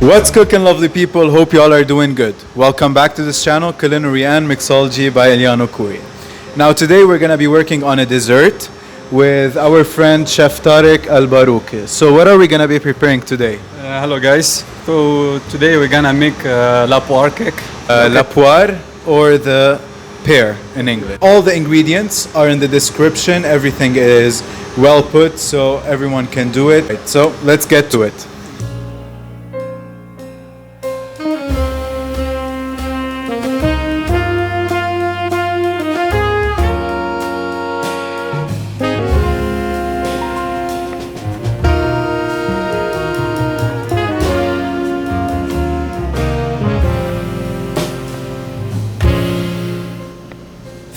What's cooking, lovely people? Hope you all are doing good. Welcome back to this channel, Culinary and Mixology by Eliano, Khoury. Now today we're going to be working on a dessert with our friend Chef Tariq Al-Barouki. So what are we going to be preparing today? Hello guys. So today we're gonna make la poire cake. La poire, or the pear in English. All the ingredients are in the description. Everything is well put so everyone can do it. So let's get to it.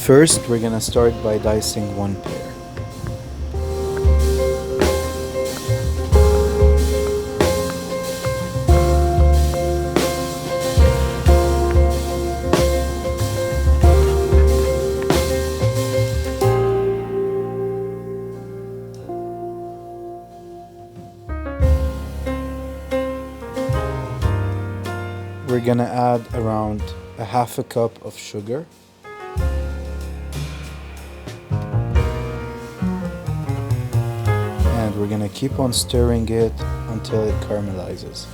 First, we're gonna start by dicing one pear. We're gonna add around a half a cup of sugar. We're gonna keep on stirring it until it caramelizes.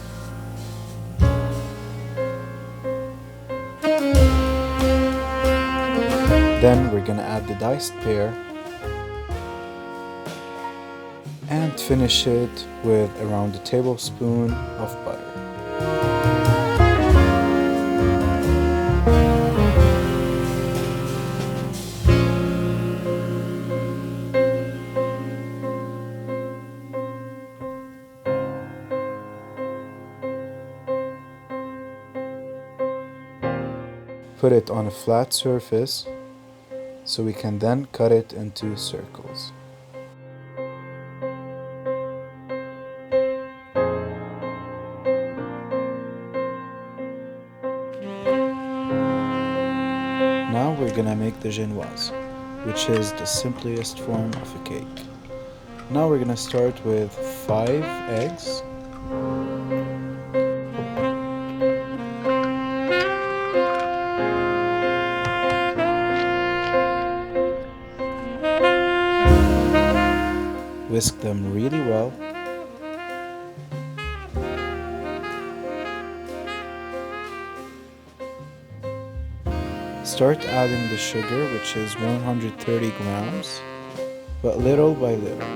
Then we're gonna add the diced pear and finish it with around a tablespoon of butter. Put it on a flat surface so we can then cut it into circles. Now we're gonna make the Genoise, which is the simplest form of a cake. Now we're gonna start with 5 eggs. Whisk them really well. Start adding the sugar, which is 130 grams, but little by little.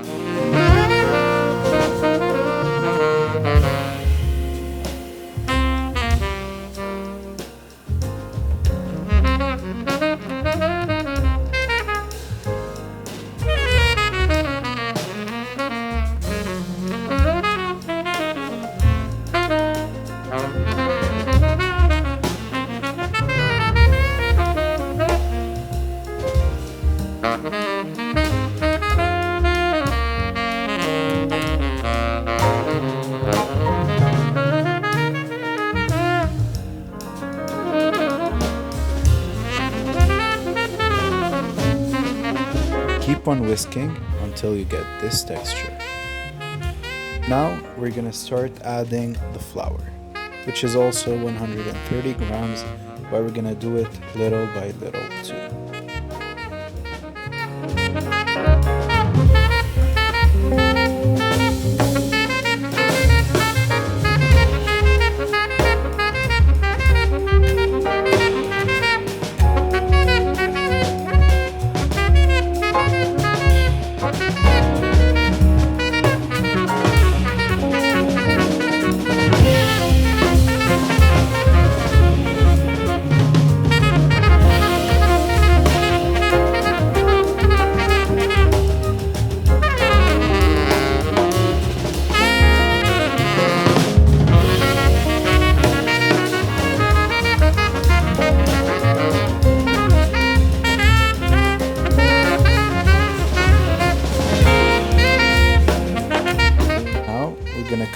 Keep on whisking until you get this texture. Now we're gonna start adding the flour, which is also 130 grams, but we're gonna do it little by little too.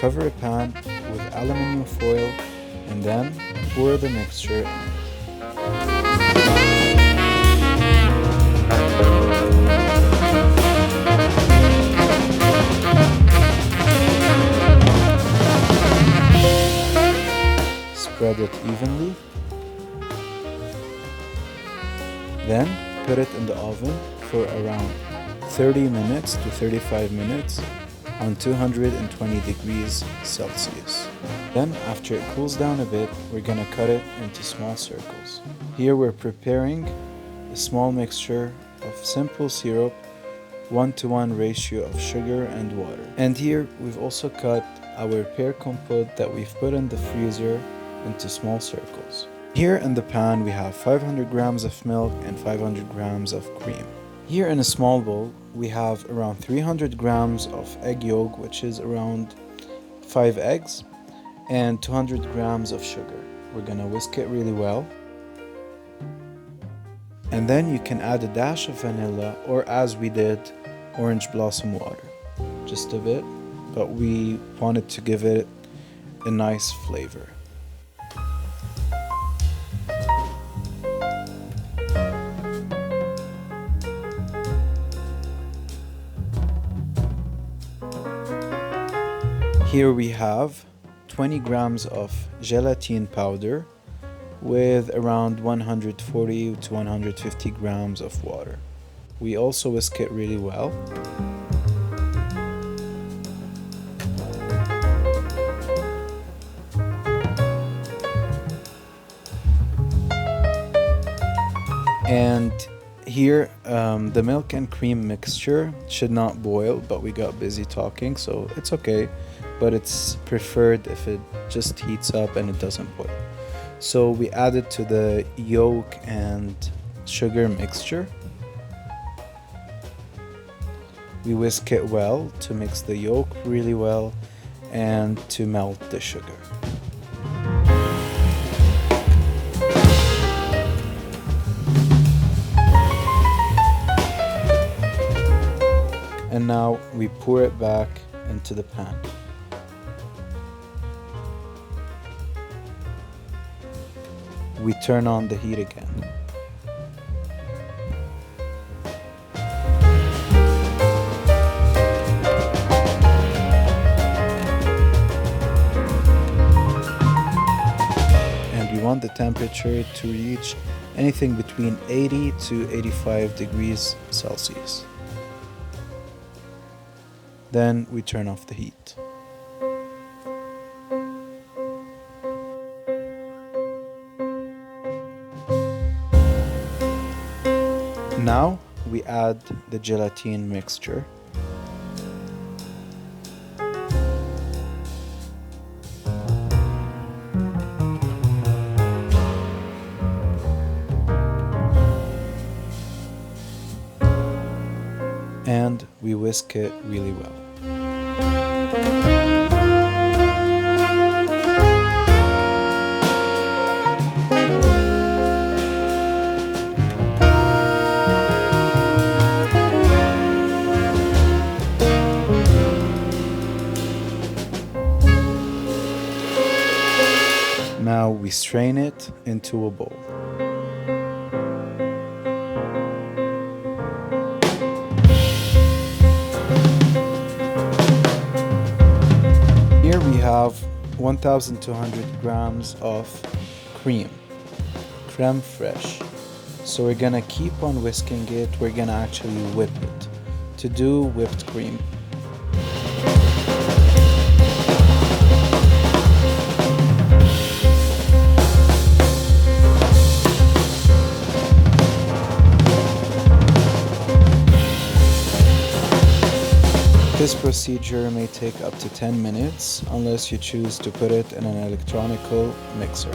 Cover a pan with aluminum foil and then pour the mixture in it. spread it evenly. Then put it in the oven for around 30 minutes to 35 minutes on 220 degrees Celsius. Then after it cools down a bit, we're gonna cut it into small circles. Here we're preparing a small mixture of simple syrup, 1-to-1 ratio of sugar and water. And here we've also cut our pear compote that we've put in the freezer into small circles. Here in the pan we have 500 grams of milk and 500 grams of cream. Here in a small bowl we have around 300 grams of egg yolk, which is around 5 eggs, and 200 grams of sugar. We're gonna whisk it really well. And then you can add a dash of vanilla, or as we did, orange blossom water. Just a bit, but we wanted to give it a nice flavor. Here we have 20 grams of gelatine powder with around 140 to 150 grams of water. We also whisk it really well. And here the milk and cream mixture should not boil, but we got busy talking, so it's okay. But it's preferred if it just heats up and it doesn't boil. So we add it to the yolk and sugar mixture. We whisk it well to mix the yolk really well and to melt the sugar. And now we pour it back into the pan. We turn on the heat again. And we want the temperature to reach anything between 80 to 85 degrees Celsius. Then we turn off the heat. Now we add the gelatine mixture. And we whisk it really well. Now we strain it into a bowl. Here we have 1,200 grams of cream, creme fraiche. So we're gonna keep on whisking it. We're gonna actually whip it to do whipped cream. This procedure may take up to 10 minutes unless you choose to put it in an electronical mixer.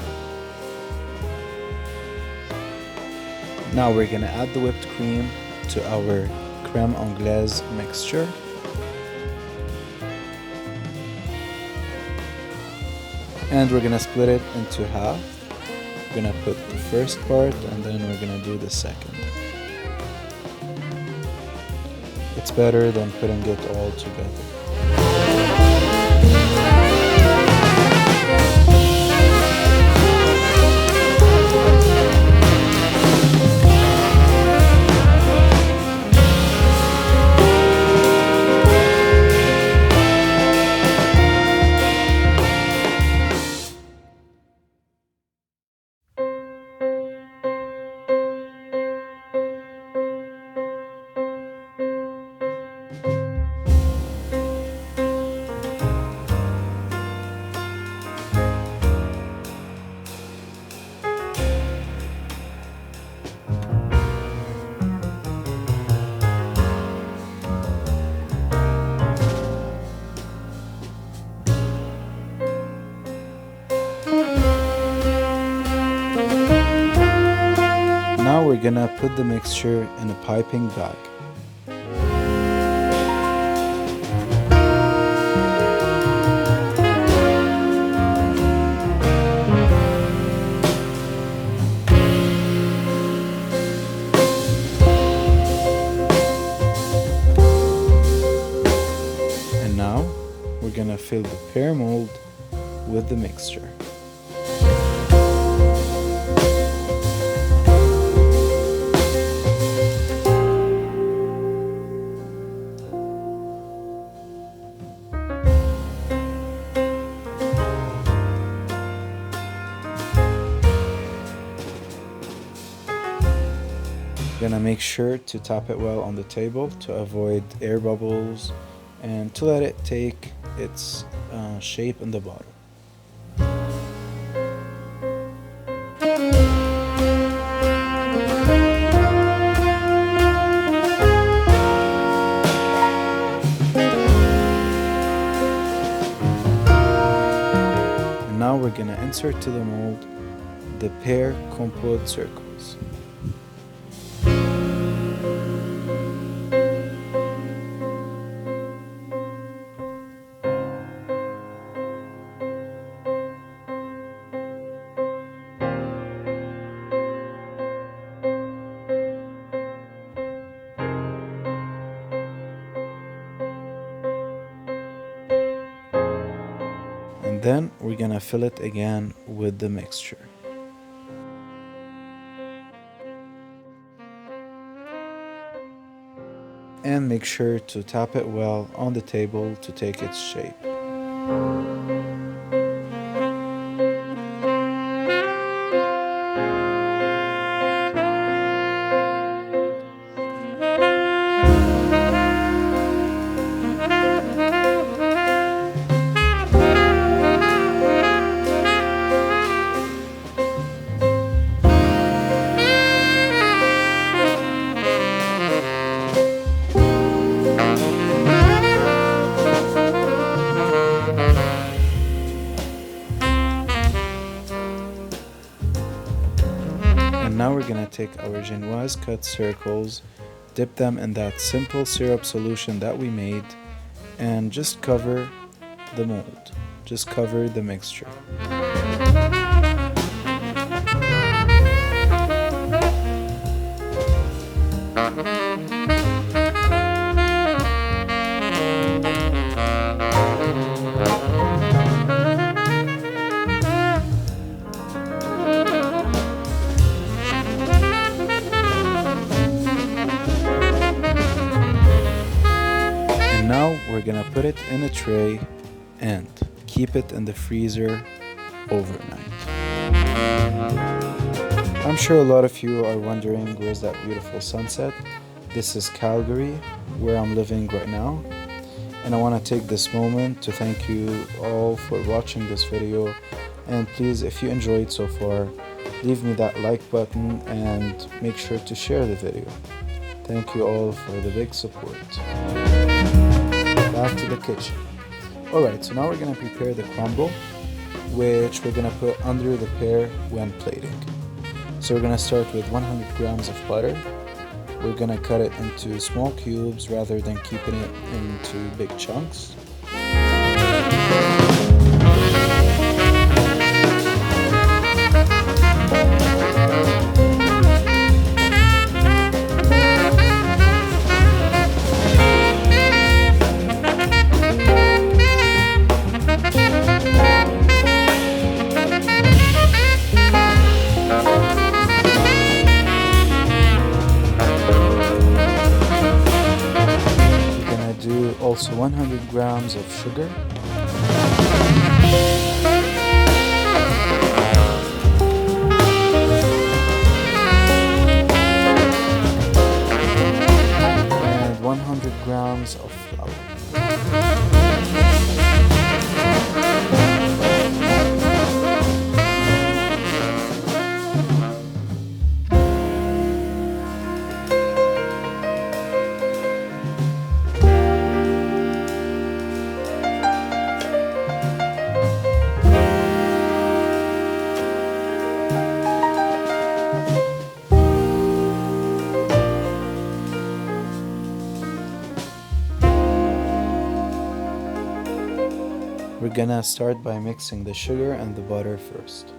Now we're gonna add the whipped cream to our Creme Anglaise mixture. And we're gonna split it into half. We're gonna put the first part and then we're gonna do the second. It's better than putting it all together. we're gonna put the mixture in a piping bag. And now we're gonna fill the pear mold with the mixture. Gonna make sure to tap it well on the table to avoid air bubbles and to let it take its shape in the bottle. And now we're gonna insert to the mold the pear compote circles. And then we're gonna fill it again with the mixture. And make sure to tap it well on the table to take its shape. And now we're gonna take our Genoise cut circles, dip them in that simple syrup solution that we made, and just cover the mold. Just cover the mixture. Now we're gonna put it in a tray and keep it in the freezer overnight. I'm sure a lot of you are wondering, where's that beautiful sunset? This is Calgary, where I'm living right now. And I want to take this moment to thank you all for watching this video. And please, if you enjoyed so far, leave me that like button and make sure to share the video. Thank you all for the big support. Back to the kitchen. Alright, so now we're going to prepare the crumble, which we're going to put under the pear when plating. So we're going to start with 100 grams of butter. We're going to cut it into small cubes rather than keeping it into big chunks. Also 100 grams of sugar. And 100 grams of flour. We're gonna start by mixing the sugar and the butter first.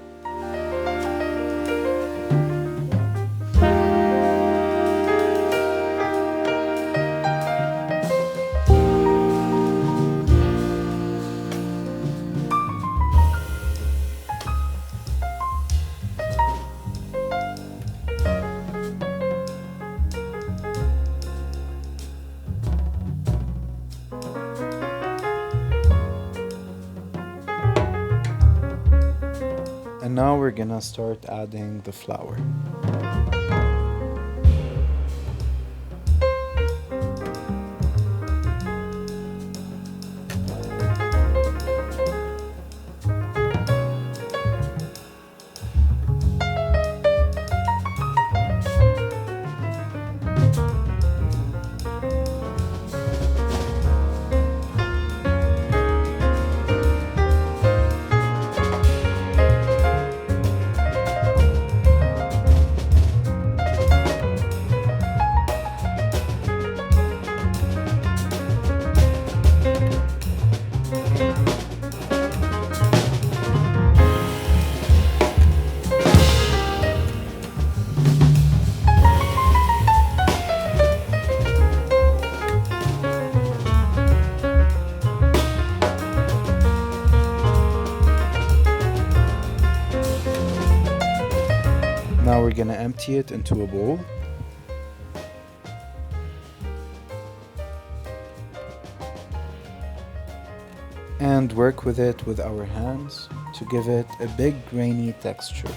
And now we're gonna start adding the flour. Now we're gonna empty it into a bowl. And work with it with our hands to give it a big grainy texture.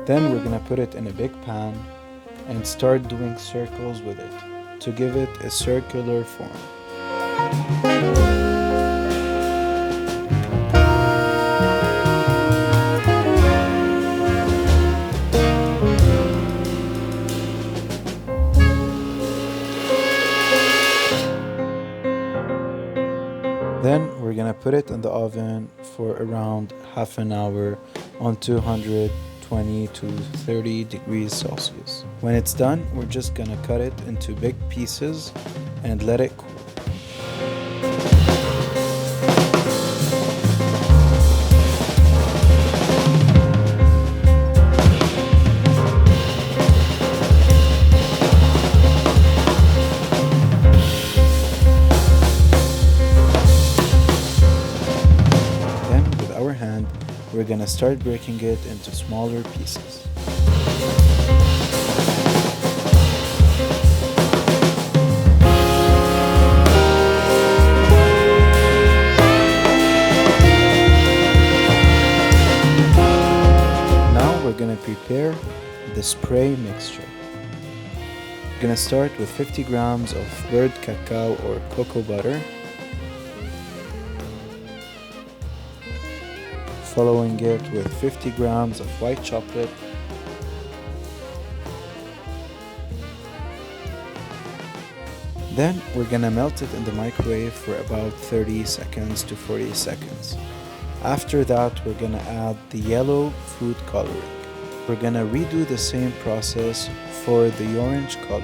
Then we're gonna put it in a big pan and start doing circles with it to give it a circular form. Then we're gonna put it in the oven for around half an hour on 220 to 30 degrees Celsius. When it's done, we're just gonna cut it into big pieces and let it cool. We're gonna start breaking it into smaller pieces. Now we're gonna prepare the spray mixture. We're gonna start with 50 grams of burnt cacao or cocoa butter, following it with 50 grams of white chocolate, then we're gonna melt it in the microwave for about 30 seconds to 40 seconds. After that, we're gonna add the yellow food coloring. We're gonna redo the same process for the orange color.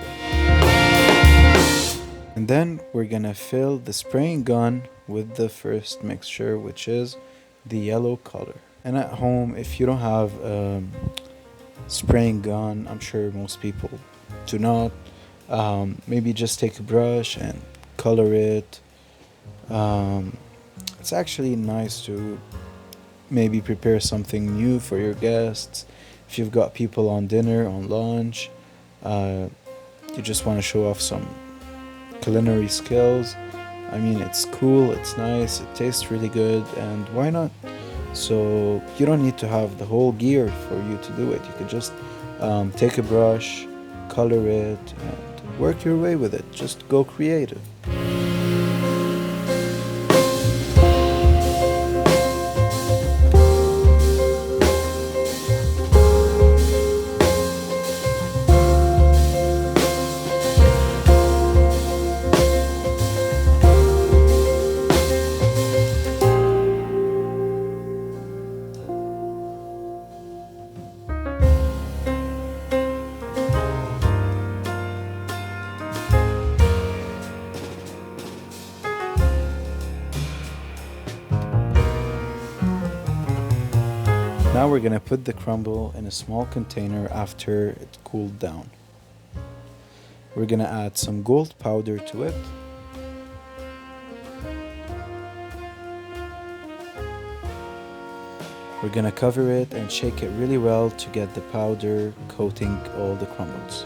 And then we're gonna fill the spraying gun with the first mixture, which is the yellow color. And at home, if you don't have a spraying gun, I'm sure most people do not, maybe just take a brush and color it. It's actually nice to maybe prepare something new for your guests. If you've got people on dinner, on lunch, you just want to show off some culinary skills. I mean, it's cool, it's nice, it tastes really good, and why not? So you don't need to have the whole gear for you to do it. You could just take a brush, color it, and Work your way with it. Just go creative. Now we're gonna put the crumble in a small container after it cooled down. We're gonna add some gold powder to it. We're gonna cover it and shake it really well to get the powder coating all the crumbles.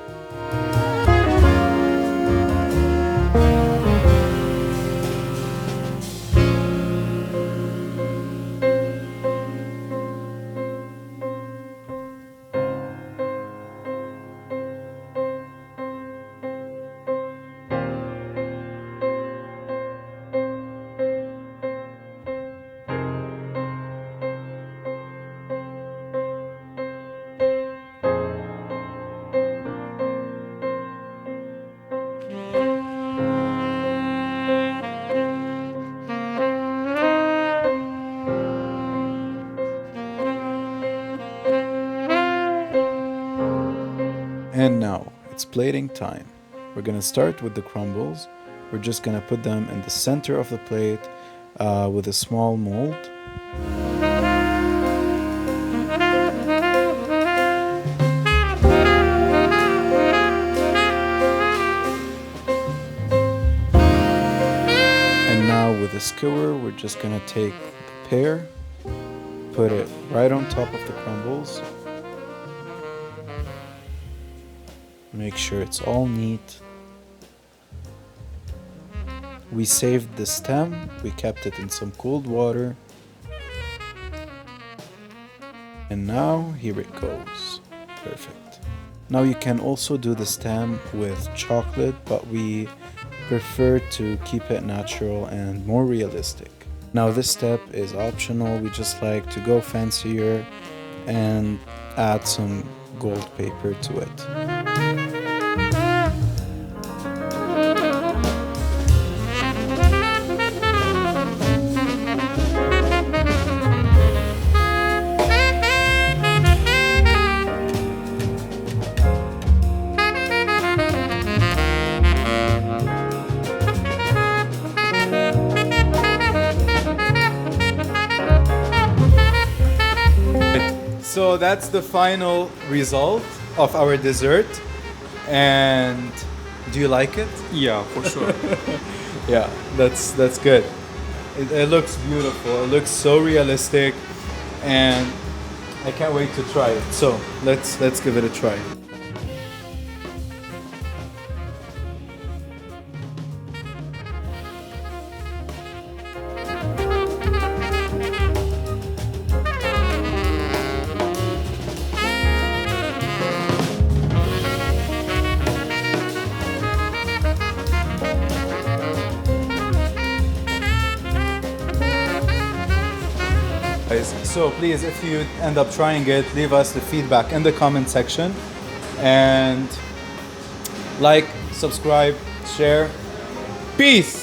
And now, it's plating time. We're gonna start with the crumbles. We're just gonna put them in the center of the plate with a small mold. And now with a skewer, we're just gonna take the pear, put it right on top of the crumbles. Make sure it's all neat. We saved the stem, we kept it in some cold water. And now here it goes. Perfect. Now you can also do the stem with chocolate, but we prefer to keep it natural and more realistic. Now this step is optional, we just like to go fancier and add some gold paper to it. So that's the final result of our dessert. And do you like it? Yeah, for sure. Yeah, that's good. It looks beautiful. It looks so realistic, and I can't wait to try it. So let's give it a try. So please, if you end up trying it, leave us the feedback in the comment section, and like, subscribe, share. Peace!